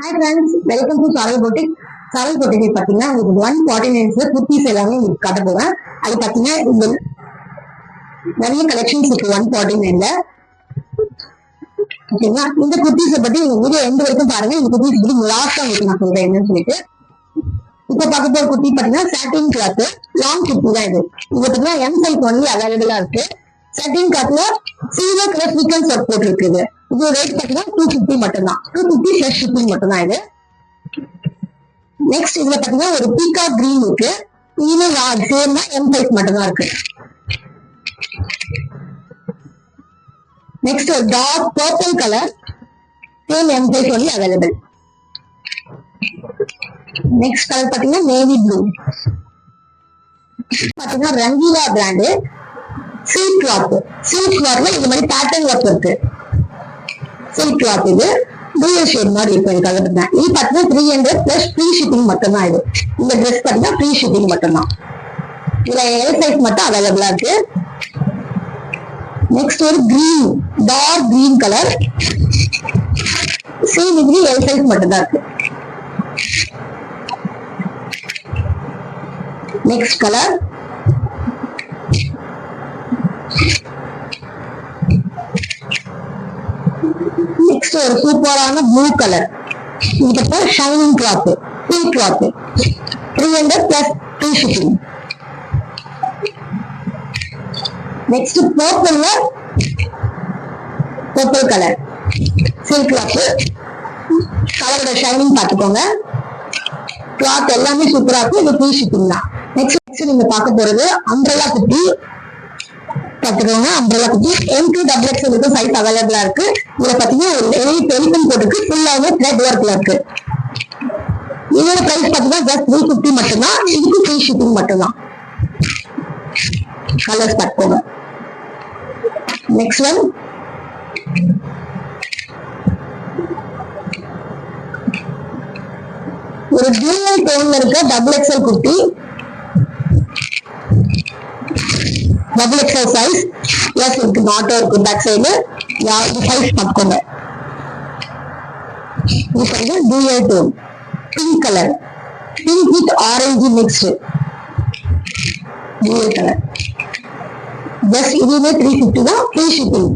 Hi friends, welcome to Saral Boutique. Saral Boutique பாத்தீங்கன்னா உங்களுக்கு 149 குர்த்திஸ் எல்லாமே உங்களுக்கு காட்ட போறேன். அது பாத்தீங்கன்னா நிறைய கலெக்ஷன்ஸ் இருக்கு 149ல. ஓகேங்களா? இந்த குர்த்திஸை பத்தி நீங்க வீடியோ எந்த வரைக்கும் பாருங்க. இந்த குர்த்திஸ் பத்தி லாஸ்டா உங்களுக்கு நான் சொல்றேன் என்னன்னு சொல்லிட்டு. இப்ப பார்க்க போற குர்த்தி பாத்தீங்கன்னா சாட்டின் கிளாத் லாங் குர்த்தி தான் இது. இது பாத்தீங்கன்னா எம் சைஸ் ஒன்லி அவைலபிளா இருக்கு. சாட்டின் கிளாத்ல சில்வர் கலர் சீக்வென்ஸ் ஒர்க் போட்டுருக்குது. இது ரேட் பாத்தீங்கன்னா 250 மட்டும்தான். 250 பிளஸ் ஷிப்பிங் மட்டும்தான் இது. நெக்ஸ்ட் இதுல பாத்தீங்கன்னா ஒரு பீகா கிரீன் இருக்கு. இதுல சேம் தான் எம் சைஸ் மட்டும்தான் இருக்கு. நெக்ஸ்ட் ஒரு dark purple colour same M size only available. Next colour பாத்தீங்கன்னா நேவி ப்ளூ. பாத்தீங்கன்னா Rangeela brand silk cloth. Silk கிளாத்ல இந்த மாதிரி பேட்டர்ன் ஒர்க் இருக்கு. சில்க் கிளாத் இது டூயல் ஷேட் மாதிரி இருக்கும். இது கலர் தான். இது பாத்தீங்கன்னா 300 பிளஸ் ஃப்ரீ ஷிப்பிங் மட்டும்தான் இது. இந்த ட்ரெஸ் பாத்தீங்கன்னா ஃப்ரீ ஷிப்பிங் மட்டும்தான். இதுல எல் சைஸ் மட்டும் அவைலபிளா இருக்கு. நெக்ஸ்ட் ஒரு green dark green colour same இது எல் சைஸ் மட்டும்தான் இருக்கு. நெக்ஸ்ட் கலர் நெக்ஸ்ட் ஒரு சூப்பரான ப்ளூ கலர். இதுக்கு shining cloth silk cloth 300 plus free shipping. Next பர்பிள்ல பர்பிள் கலர் சில்க் கிளாத். கலரோட ஷைனிங் பார்த்துக்கோங்க. கிளாத் எல்லாமே சூப்பரா இருக்கு. இது ஃப்ரீ ஷிப்பிங் தான். நெக்ஸ்ட் நீங்க பார்க்க போறது அம்ப்ரெல்லா குர்த்தி பாத்துக்கோங்க. அம்ப்ரெல்லா குர்த்தி M2XXL சைஸ் அவைலபிளா இருக்கு. இதுல பாத்தீங்கன்னா எலிபன் போட்டுருக்கு. ஃபுல்லாவே த்ரெட் ஒர்க்ல இருக்கு. இதோட பிரைஸ் பாத்தீங்கன்னா ஜஸ்ட் 350 மட்டும்தான். இதுக்கு ஃப்ரீ ஷிப்பிங் மட்டும்தான். கலர்ஸ் பார்த்துக்கோங்க. நெக்ஸ்ட் ஒன் ஒரு டூயல் டோன்ல இருக்க XXL kurti. XXL size plus இருக்கு. நாட்டோ இருக்கு பேக் சைடு. இது சைஸ் பார்த்துக்கோங்க. இது dual tone pink colour. Pink with orange mixed dual colour. Just இதுவே 350 தான். Free shipping.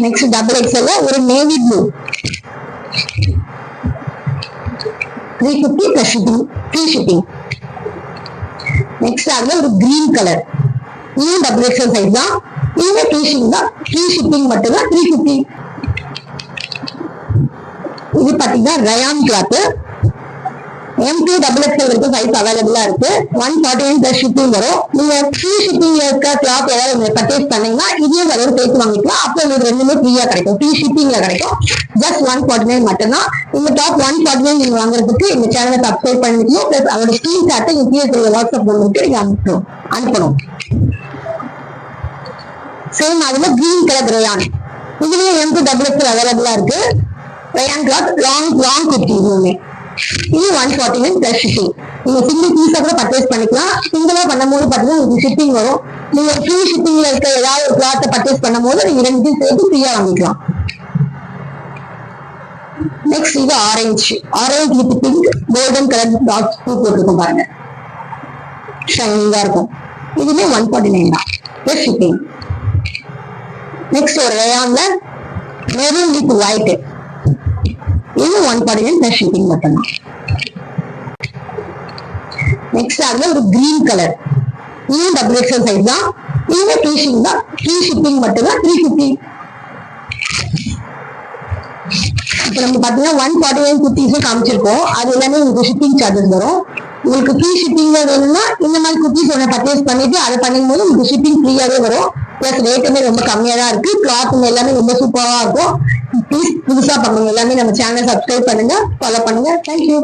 நெக்ஸ்ட் XXL ஒரு navy blue 350 plus shipping free shipping. Next அதுல ஒரு கிரீன் கலர். இதுவும் XXL சைஸ் தான். இதுவே ஃப்ரீ ஷிப்பிங் மட்டும்தான் 350. இது பாத்தீங்கன்னா ரயான் கிளாத் M2XXL வரைக்கும் சைஸ் அவைலபிளா இருக்கு. 149 பிளஸ் ஷிப்பிங் வரும். நீங்க ஃப்ரீ ஷிப்பிங்ல இருக்க கிளாத் ஏதாவது பர்ச்சேஸ் பண்ணீங்கன்னா இதையும் வர சேர்த்து வாங்கிக்கலாம். அப்போ உங்களுக்கு ரெண்டுமே ஃப்ரீயா கிடைக்கும். ஃப்ரீ ஷிப்பிங்ல கிடைக்கும். ஜஸ்ட் 149 மட்டும்தான். இந்த டாப் 149 நீங்க வாங்குறதுக்கு இந்த சேனலை சப்ஸ்கிரைப் பண்ணிக்கணும். பிளஸ் அதோட ஸ்கிரீன்ஷாட்டை கீழே வாட்ஸ்அப் நம்பருக்கு நீங்க அனுப்பணும். சேம் அதுல கிரீன் கலர் ரயான். இதுலயே M2XXL அவைலபிளா இருக்கு. Rayon cloth long kurti. இதுவுமே இது 149 பிளஸ் ஷிப்பிங். நீங்க சிங்கிள் பீஸா கூட பர்ச்சேஸ் பண்ணிக்கலாம். சிங்கிளா பண்ணும்போது பாத்தீங்கன்னா உங்களுக்கு ஷிப்பிங் வரும். நீங்க ஃப்ரீ ஷிப்பிங்ல இருக்க ஏதாவது ஒரு கிளாத்தை பர்ச்சேஸ் பண்ணும்போது நீங்க ரெண்டு சேர்த்து ஃப்ரீயா வாங்கிக்கலாம். நெக்ஸ்ட் இது orange with pink golden colour dots போட்டிருக்கும் பாருங்க. ஷைனிங்கா இருக்கும். இதுமே 149 தான் பிளஸ் ஷிப்பிங். நெக்ஸ்ட் ஒரு ரயான்ல மெரூன் வித் ஒயிட். இது 149 பிளஸ் ஷிப்பிங் மட்டும்தான். நெக்ஸ்ட் அதுல ஒரு கிரீன் கலர். இதுவும் XXL சைஸ் தான். இதுவே ஃப்ரீ ஷிப்பிங் மட்டும்தான் 350. இப்ப நம்ம பாத்தீங்கன்னா 149 குர்த்திஸும் காமிச்சிருக்கோம். அது எல்லாமே உங்களுக்கு ஷிப்பிங் சார்ஜஸ் வரும். உங்களுக்கு ஃப்ரீ ஷிப்பிங் வேணும்னா இந்த மாதிரி குர்த்திஸ் ஒன்று பர்ச்சேஸ் பண்ணிட்டு அதை பண்ணும்போது உங்களுக்கு ஷிப்பிங் ஃப்ரீயாவே வரும். பிளஸ் ரேட்டுமே ரொம்ப கம்மியா தான் இருக்கு. கிளாத் எல்லாமே ரொம்ப சூப்பரா இருக்கும். ப்ளீஸ் புதுசா பண்ணுங்க. எல்லாமே நம்ம சேனலை சப்ஸ்கிரைப் பண்ணுங்க, ஃபாலோ பண்ணுங்க. தேங்க்யூ.